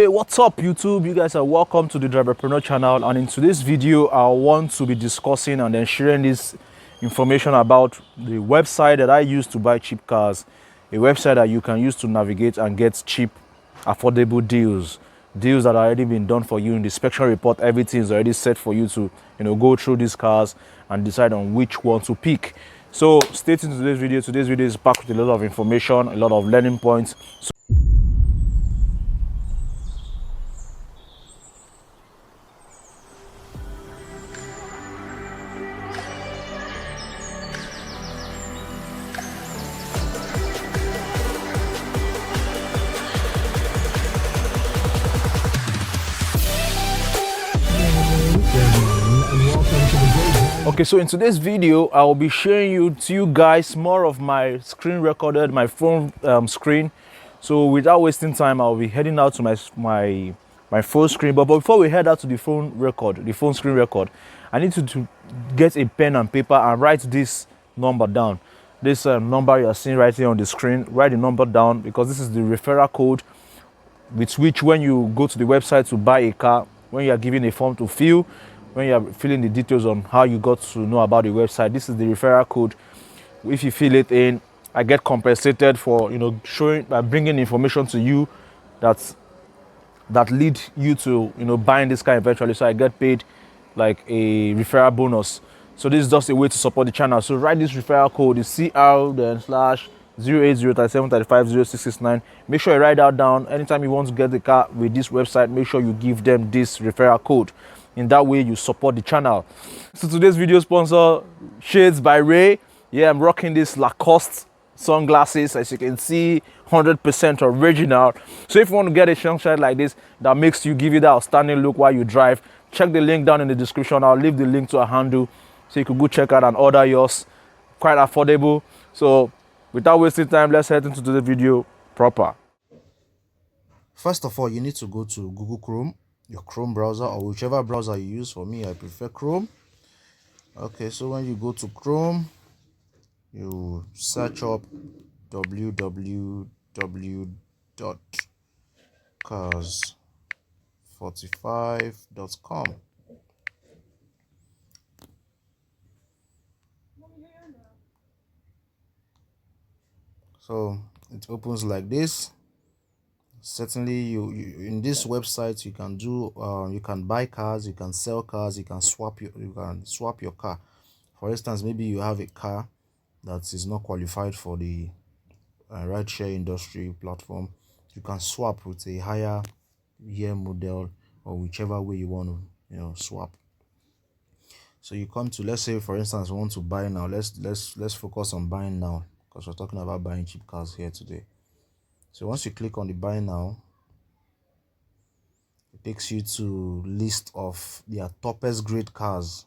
Hey, what's up YouTube? You guys are welcome to the Driverpreneur channel, and in today's video I want to be discussing and then sharing this information about the website that I use to buy cheap cars, a website that you can use to navigate and get cheap, affordable deals that are already been done for you in the inspection report. Everything is already set for you to go through these cars and decide on which one to pick. So stay tuned to today's video. Today's video is packed with a lot of information, a lot of learning points. Okay, so in today's video, I will be sharing to you guys more of my screen recorded, my phone screen. So without wasting time, I'll be heading out to my phone screen. But before we head out to the phone screen record, I need to get a pen and paper and write this number down. This number you are seeing right here on the screen, write the number down because this is the referral code with which when you go to the website to buy a car, when you are given a form to fill, when you are filling the details on how you got to know about the website, this is the referral code. If you fill it in, I get compensated for showing bringing information to you that lead you to buying this car eventually. So I get paid like a referral bonus. So this is just a way to support the channel. So write this referral code, is CR then slash 08037350669. Make sure you write that down. Anytime you want to get the car with this website, make sure you give them this referral code. In that way, you support the channel. So today's video sponsor, Shades by Ray. Yeah, I'm rocking this Lacoste sunglasses, as you can see, 100% original. So if you want to get a sunshine like this that makes you give you that outstanding look while you drive, check the link down in the description. I'll leave the link to a handle so you can go check out and order yours. Quite affordable. So without wasting time, let's head into the video proper. First of all, you need to go to Google Chrome, your Chrome browser, or whichever browser you use. For me, I prefer Chrome. Okay, so when you go to Chrome, you search up www.cars45.com. So it opens like this. Certainly, you in this website you can do you can buy cars, you can sell cars, you can swap your car. For instance, maybe you have a car that is not qualified for the rideshare industry platform. You can swap with a higher year model, or whichever way you want to swap. So you come to, let's say for instance, you want to buy now. Let's focus on buying now because we're talking about buying cheap cars here today. So once you click on the buy now, it takes you to list of their toppest grade cars.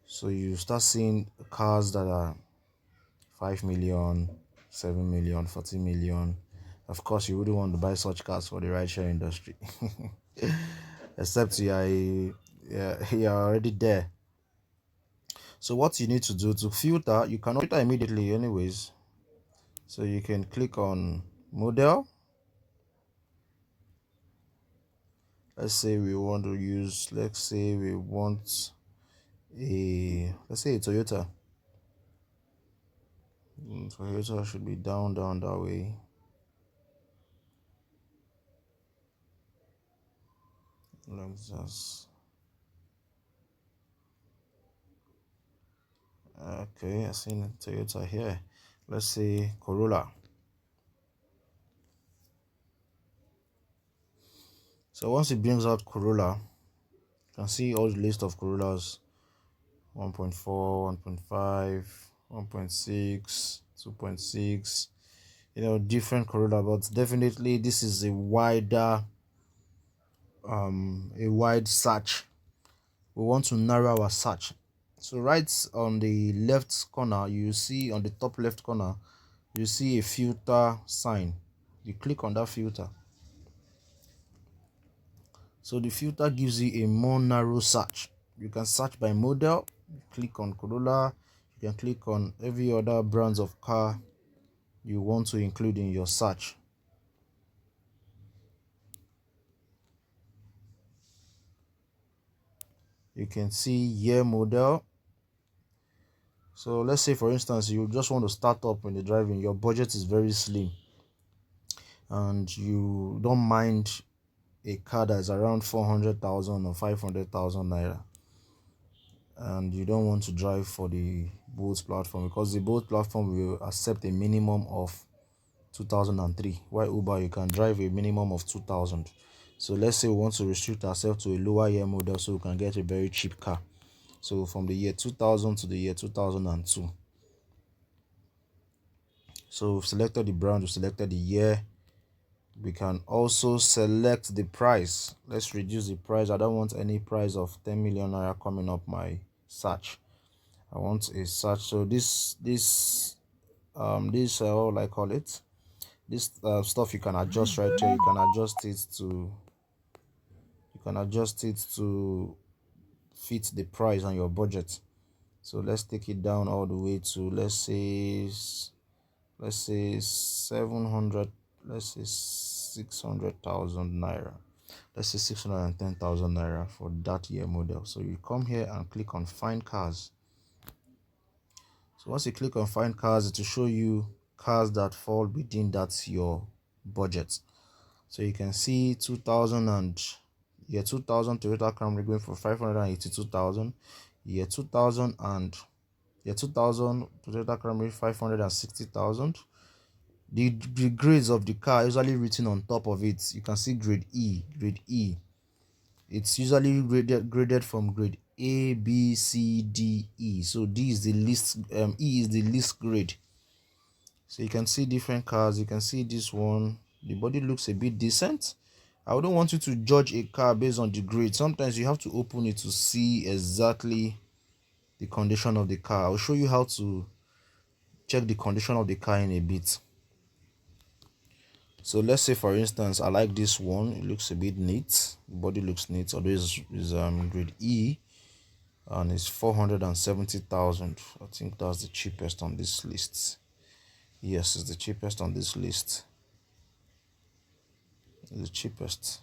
So you start seeing cars that are 5 million, 7 million, 40 million. Of course, you wouldn't want to buy such cars for the rideshare industry, except you are already there. So what you need to do to filter, you cannot filter immediately anyways. So you can click on model. Let's say we want to use, let's say a Toyota. Toyota should be down that way. Let's just, okay, I seen Toyota here. Let's say Corolla. So once it brings out Corolla, you can see all the list of Corollas: 1.4, 1.5, 1.6, 2.6, different Corolla. But definitely this is a wide search. We want to narrow our search. So right on the left corner, you see on the top left corner, you see a filter sign. You click on that filter. So the filter gives you a more narrow search. You can search by model. Click on Corolla. You can click on every other brands of car you want to include in your search. You can see year, model. So let's say for instance you just want to start up in the driving, your budget is very slim and you don't mind a car that is around 400,000 or 500,000 naira, and you don't want to drive for the Bolt platform because the Bolt platform will accept a minimum of 2003, while Uber you can drive a minimum of 2000. So let's say we want to restrict ourselves to a lower year model so we can get a very cheap car. So from the year 2000 to the year 2002. So we've selected the brand, we've selected the year. We can also select the price. Let's reduce the price. I don't want any price of 10 million naira coming up my search. I want a search. So this what will I call it, this stuff you can adjust right here. You can adjust it to fit the price and your budget. So let's take it down all the way to, let's say 700, let's say 600,000 naira. Let's say 610,000 naira for that year model. So you come here and click on find cars. So once you click on find cars, it will show you cars that fall within that your budget. So you can see 2000 and year 2000 Toyota Camry going for 582,000. Year 2000 and year 2000 Toyota Camry 560,000. The grades of the car usually written on top of it. You can see grade E. It's usually graded from grade A, B, C, D, E. So D is the least, E is the least grade. So you can see different cars. You can see this one. The body looks a bit decent. I wouldn't want you to judge a car based on the grade. Sometimes you have to open it to see exactly the condition of the car. I'll show you how to check the condition of the car in a bit. So let's say for instance I like this one. It looks a bit neat. The body looks neat. Although it's grade E and it's 470,000. I think that's the cheapest on this list. Yes, it's the cheapest on this list. It's the cheapest.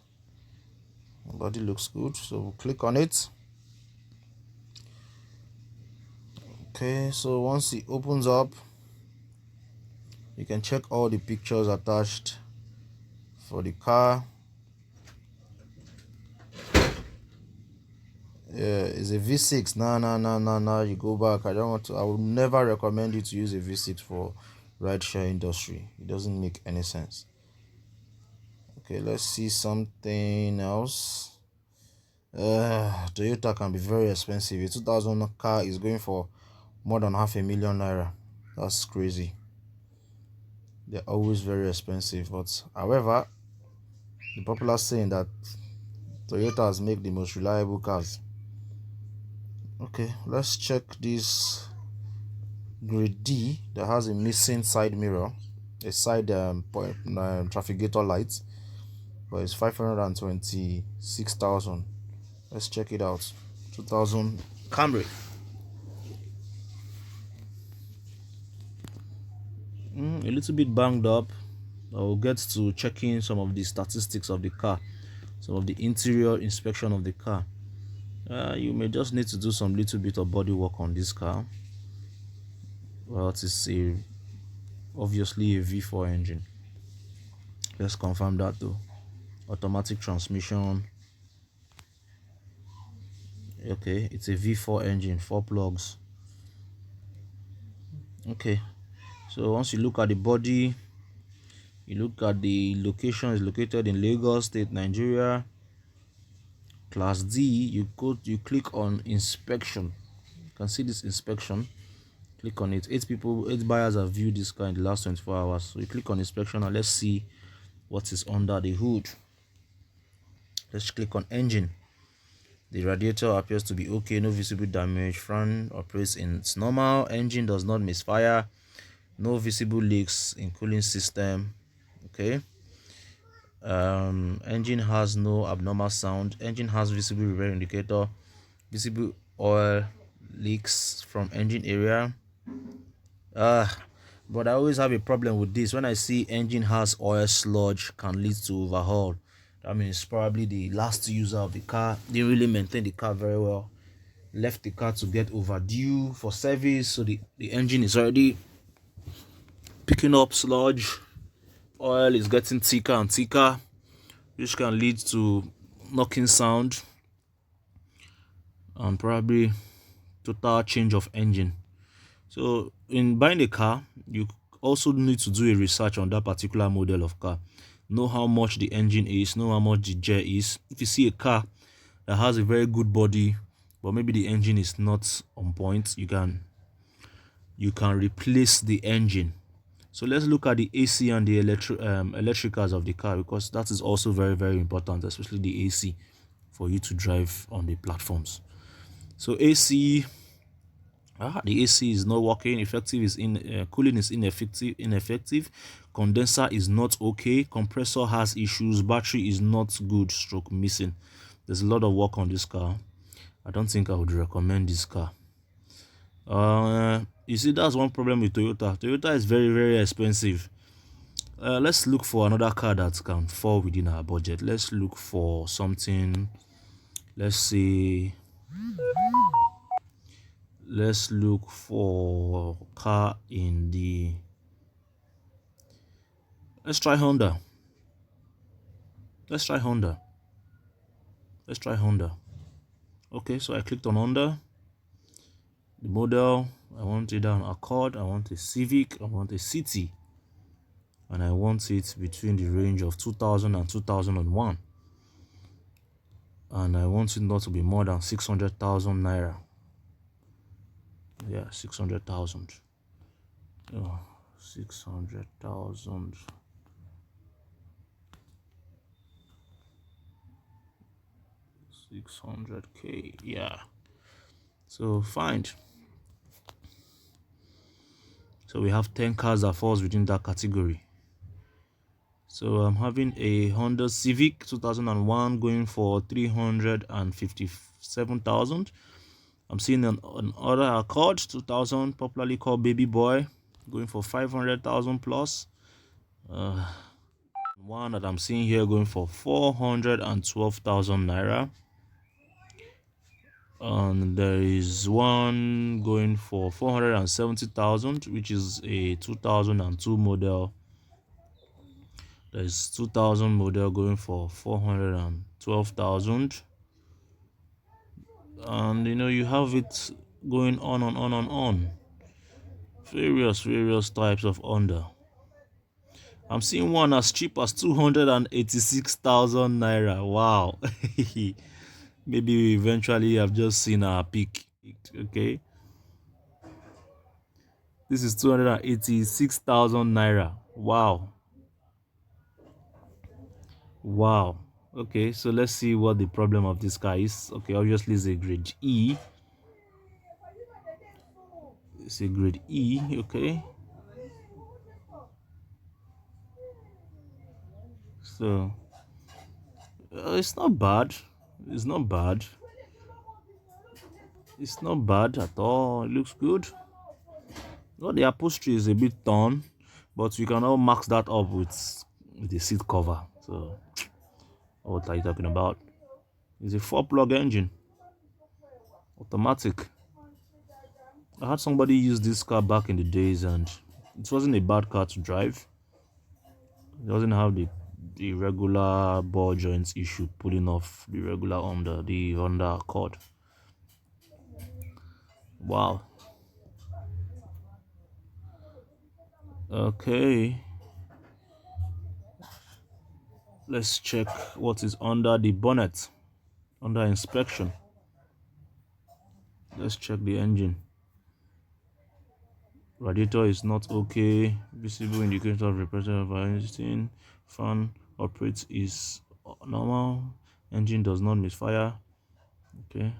The body looks good, so we'll click on it. Okay, so once it opens up, you can check all the pictures attached for the car. Yeah, it's a V6. No, you go back. I don't want to. I would never recommend you to use a V6 for rideshare industry. It doesn't make any sense. Okay, let's see something else. Toyota can be very expensive. A 2000 car is going for more than 500,000 naira. That's crazy. They're always very expensive. But however, the popular saying that Toyotas make the most reliable cars. Okay, let's check this grade D that has a missing side mirror, a side trafficator light, but it's 526,000. Let's check it out. 2000 Camry. A little bit banged up. I'll get to checking some of the statistics of the car, some of the interior inspection of the car. You may just need to do some little bit of body work on this car. Well, it's obviously a V4 engine. Let's confirm that though. Automatic transmission. Okay, it's a V4 engine, 4 plugs. Okay, so once you look at the body, you look at the location. Is located in Lagos State, Nigeria. Class D. You click on inspection. You can see this inspection. Click on it. 8 buyers have viewed this car in the last 24 hours. So you click on inspection and let's see what is under the hood. Let's click on engine. The radiator appears to be okay, no visible damage. Fan operates in its normal. Engine does not misfire. No visible leaks in cooling system. Okay. Engine has no abnormal sound. Engine has visible repair indicator. Visible oil leaks from engine area. But I always have a problem with this. When I see engine has oil sludge, can lead to overhaul. That means probably the last user of the car didn't really maintain the car very well. left the car to get overdue for service, so the engine is already picking up sludge. Oil is getting thicker and thicker, which can lead to knocking sound and probably total change of engine. So in buying a car, you also need to do a research on that particular model of car. Know how much the engine is, know how much the gear is. If you see a car that has a very good body, but maybe the engine is not on point, you can replace the engine. So let's look at the AC and the electricals of the car, because that is also very, very important, especially the AC, for you to drive on the platforms. So AC, the AC is not working. Effective is cooling is ineffective. Condenser is not okay. Compressor has issues. Battery is not good. Stroke missing. There's a lot of work on this car. I don't think I would recommend this car. You see, that's one problem with Toyota. Toyota is very, very expensive. Let's look for another car that can fall within our budget. Let's look for something. Let's look for car in the. Let's try Honda. Let's try Honda. Okay, so I clicked on Honda. The model, I want either an Accord, I want a Civic, I want a City, and I want it between the range of 2000 and 2001, and I want it not to be more than 600,000 naira. Yeah, 600,000. Oh, 600,000. 600K. Yeah. So fine. So we have 10 cars that falls within that category. So I'm having a Honda Civic 2001 going for 357,000. I'm seeing an other Accord 2000, popularly called Baby Boy, going for 500,000 plus. One that I'm seeing here going for 412,000 naira. And there is one going for 470,000, which is a 2002 model. There's 2000 model going for 412,000. And you have it going on and on and on. Various types of Honda. I'm seeing one as cheap as 286,000 naira. Wow. Maybe eventually I've just seen a peak. Okay. This is 286,000 naira. Wow. Okay, so let's see what the problem of this car is. Okay, obviously it's a grade E. It's a grade E. Okay. So it's not bad. It's not bad at all. It looks good. Well, the upholstery is a bit torn, but we can all max that up with the seat cover. So what are you talking about? It's a 4-plug engine, automatic. I had somebody use this car back in the days, and it wasn't a bad car to drive. It doesn't have the regular ball joints issue pulling off the regular the Honda Accord. Wow. Okay. Let's check what is under the bonnet, under inspection. Let's check the engine. Radiator is not okay. Visible indicator of repression of engine. Fan operates is normal. Engine does not misfire. Okay.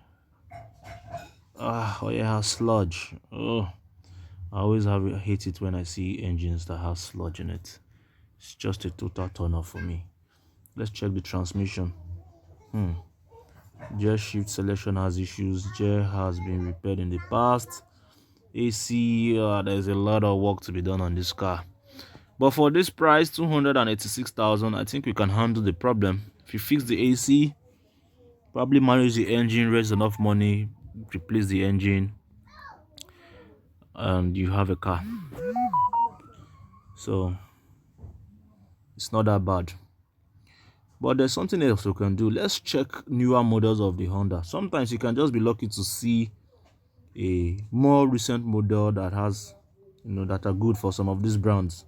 Oh yeah, sludge. Oh, I always hate it when I see engines that have sludge in it. It's just a total turn off for me. Let's check the transmission. Gear shift selection has issues. Gear has been repaired in the past. AC, there's a lot of work to be done on this car. But for this price, 286,000, I think we can handle the problem. If you fix the AC, probably manage the engine, raise enough money, replace the engine, and you have a car. So it's not that bad. But there's something else we can do. Let's check newer models of the Honda. Sometimes you can just be lucky to see a more recent model that has, that are good for some of these brands,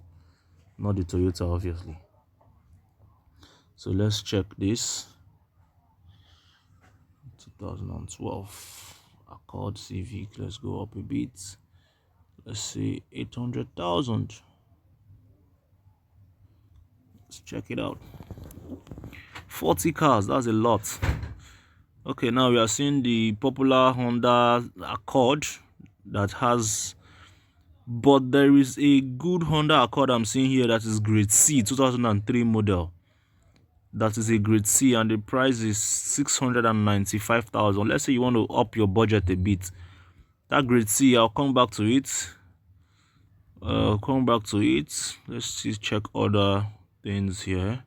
not the Toyota, obviously. So let's check this. 2012 Accord Civic. Let's go up a bit. Let's say 800,000. Let's check it out. 40 cars, that's a lot. Okay, now we are seeing the popular Honda Accord that has, but there is a good Honda Accord I'm seeing here that is grade C, 2003 model. That is a grade C, and the price is 695,000. Let's say you want to up your budget a bit. That grade C, I'll come back to it. Let's see, check other things here.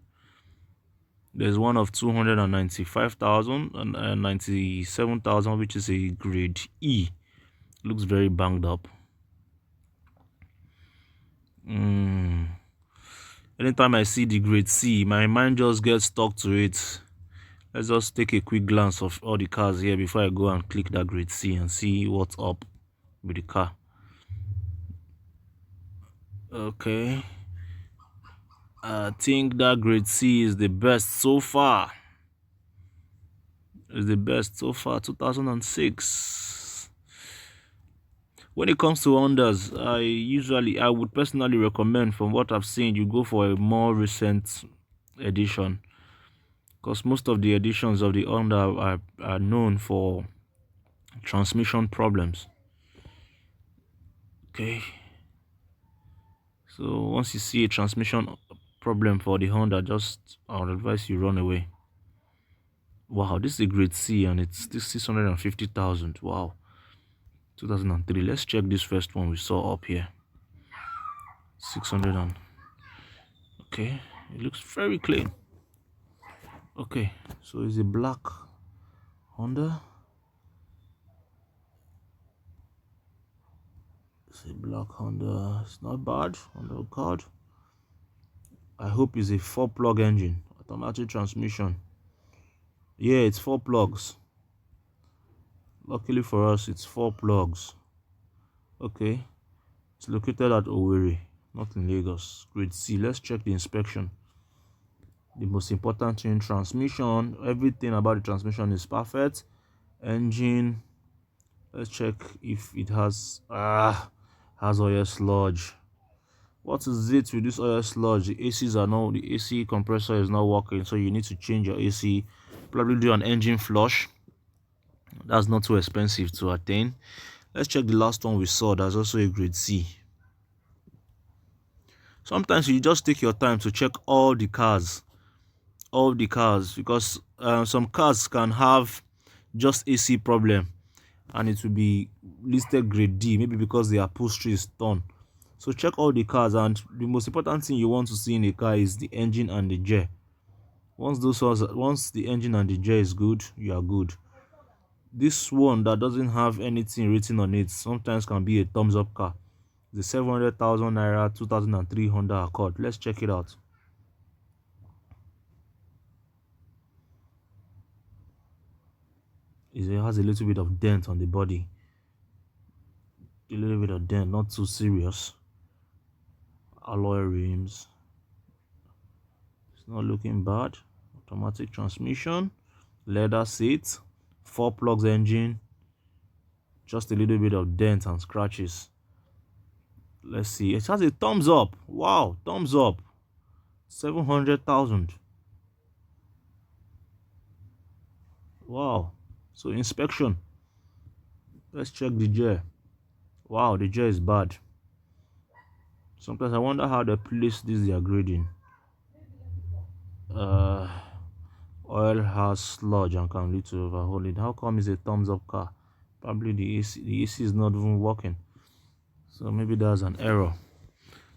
There's one of 295,000 and 97,000, which is a grade E. Looks very banged up. Anytime I see the grade C, my mind just gets stuck to it. Let's just take a quick glance of all the cars here before I go and click that grade C and see what's up with the car. Okay, I think that grade C is the best so far. 2006. When it comes to Hondas, I would personally recommend, from what I've seen, you go for a more recent edition, because most of the editions of the Honda are known for transmission problems. Okay, so once you see a transmission problem for the Honda, I would advise you run away. Wow, this is a grade C and it's still 650,000. Wow. 2003. Let's check this first one we saw up here. 600 and okay, it looks very clean. Okay, so it's a black Honda. It's a black Honda. It's not bad on the card. I hope it's a 4-plug engine, automatic transmission. Yeah, it's 4 plugs. Luckily for us, it's 4 plugs. Okay, it's located at Owerri, not in Lagos. Grade C. Let's check the inspection. The most important thing, transmission. Everything about the transmission is perfect. Engine. Let's check if it has oil sludge. What is it with this oil sludge? The AC compressor is not working, so you need to change your AC. Probably do an engine flush. That's not too expensive to attain. Let's check the last one we saw. That's also a grade C. Sometimes you just take your time to check all the cars, because some cars can have just AC problem and it will be listed grade D, maybe because the upholstery is torn. So check all the cars, and the most important thing you want to see in a car is the engine and the gear. Once the engine and the gear is good, you are good. This one that doesn't have anything written on it sometimes can be a thumbs up car. The 700,000 naira 2003 Honda Accord. Let's check it out. It has a little bit of dent on the body. A little bit of dent, not too serious. Alloy rims. It's not looking bad. Automatic transmission. Leather seats. 4 plugs engine. Just a little bit of dent and scratches. Let's see. It has a thumbs up. Wow, thumbs up. 700,000. Wow. So inspection. Let's check the gear. Wow, the gear is bad. Sometimes I wonder how they place this their grading. Oil has sludge and can lead to overhauling. How come it's a thumbs up car? Probably the AC is not even working. So maybe there's an error.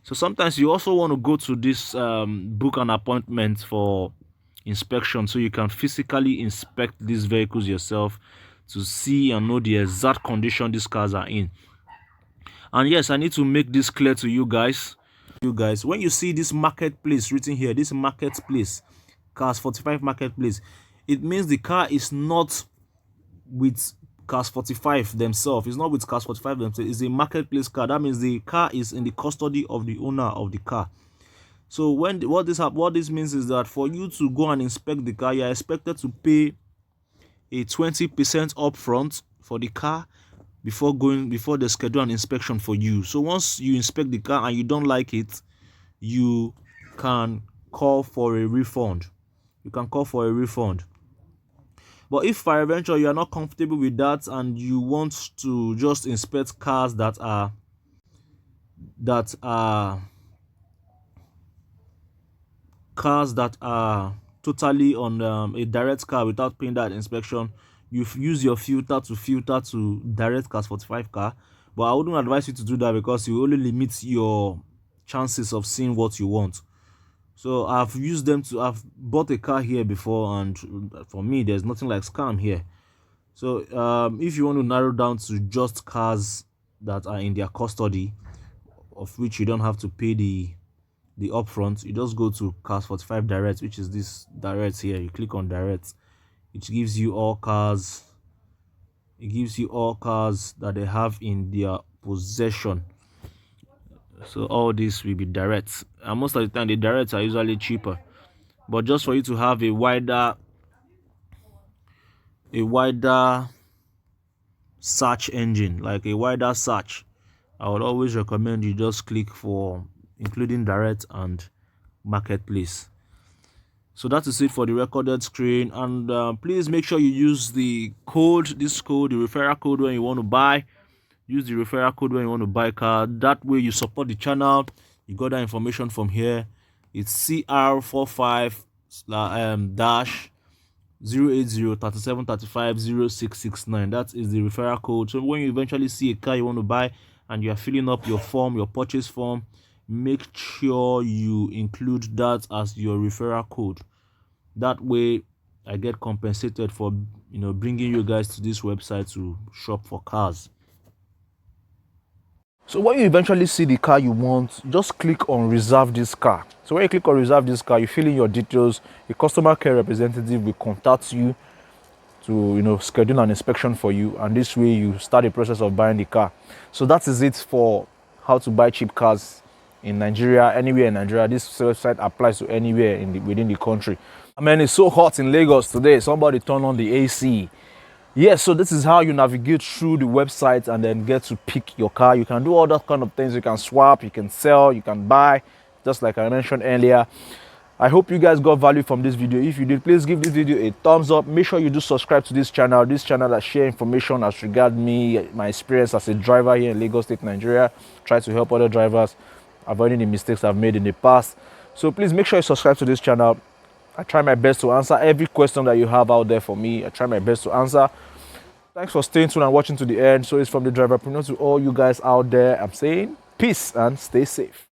So sometimes you also want to go to this book an appointment for inspection, so you can physically inspect these vehicles yourself to see and know the exact condition these cars are in. And yes, I need to make this clear to you guys. When you see this marketplace written here, this marketplace, Cars 45 marketplace, it means the car is not with Cars 45 themselves. It's not with Cars 45 themselves. It's a marketplace car. That means the car is in the custody of the owner of the car. So what this means is that for you to go and inspect the car, you are expected to pay a 20% upfront for the car before they schedule an inspection for you. So once you inspect the car and you don't like it, you can call for a refund. But if peradventure you are not comfortable with that and you want to just inspect cars that are totally on a direct car without paying that inspection, you use your filter to direct Cars 45 car. But I wouldn't advise you to do that because you only limit your chances of seeing what you want. So I've bought a car here before, and for me there's nothing like scam here. So if you want to narrow down to just cars that are in their custody, of which you don't have to pay the upfront, you just go to Cars 45 direct, which is this direct here. You click on direct. It gives you all cars that they have in their possession. So all this will be direct, and most of the time the directs are usually cheaper. But just for you to have a wider search engine, like a wider search, I would always recommend you just click for including direct and marketplace. So that is it for the recorded screen. And please make sure you use the referral code when you want to buy. Use the referral code when you want to buy a car. That way you support the channel. You got that information from here. It's CR45 dash 08037350669. That is the referral code. So when you eventually see a car you want to buy and you are filling up your purchase form, make sure you include that as your referral code. That way I get compensated for bringing you guys to this website to shop for cars. So when you eventually see the car you want, just click on reserve this car. So when you click on reserve this car, you fill in your details. A customer care representative will contact you to schedule an inspection for you, and this way you start the process of buying the car. So that is it for how to buy cheap cars in Nigeria. Anywhere in Nigeria, this website applies to anywhere within the country. I mean, it's so hot in Lagos today. Somebody turn on the AC. Yes, so this is how you navigate through the website and then get to pick your car. You can do all that kind of things. You can swap, you can sell, you can buy, just like I mentioned earlier. I hope you guys got value from this video. If you did, please give this video a thumbs up. Make sure you do subscribe to this channel that share information as regard me, my experience as a driver here in Lagos State, Nigeria. Try to help other drivers avoiding the mistakes I've made in the past. So please make sure you subscribe to this channel. I try my best to answer every question that you have out there for me. I try my best to answer. Thanks for staying tuned and watching to the end. So it's from the Driverpreneur to all you guys out there. I'm saying peace and stay safe.